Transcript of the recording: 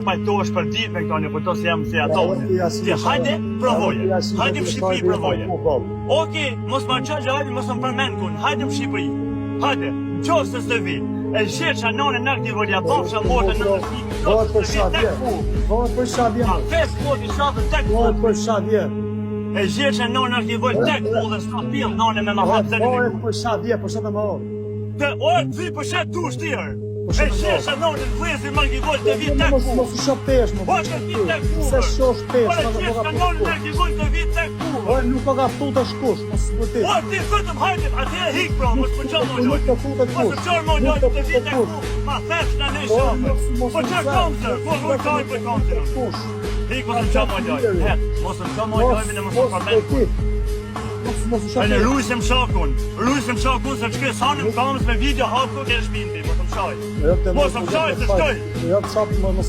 pajtohesh për ditë me këto një, po to si jam si ato. Ti hajde, provoje. Hajde në Shqipëri, provoje. Oke, mos ma qaj, hajde, mos më përmen kun. Hajde në Shqipëri. Hajde, qosë të së vi. E gjeqa nane në këti volja, bafsha morë në nërshmi. Bëhet për shavje. Bëhet për shavje. A fes kodi shavë tek Bëhet për shavje. E gjeqa nane në këti volja tek dhe s'ka pil nane me ma hapë zënë. Bëhet për shavje, për shetë më orë. Të orë të zi për shetë tu shtirë. E gjeqa nane në vlezi më këti volja të vi tek ku. Mos u shop pesh, më se shosh pesh, e gjeqa nane në këti volja të vi tek ku. Nuk ka gaftu të shkush, mos së bëti. O, ti vetëm hajde, atë e hik pra, mos për qarë më Nuk të futet Mos kush. për qarë më gjojnë të vite ku, ma thesh në në shafë. Po që kamëtër, po nuk kaj për kamëtër. Kush. Hik mos për qarë më gjojnë, mos për qarë më gjojnë, në mos për përben. E në rujsim shakun, se që kësë hanëm kamës me video hapë të ke shpinti, mos më shaj. Mos më shaj, se shkoj. Jo të shapë, mos më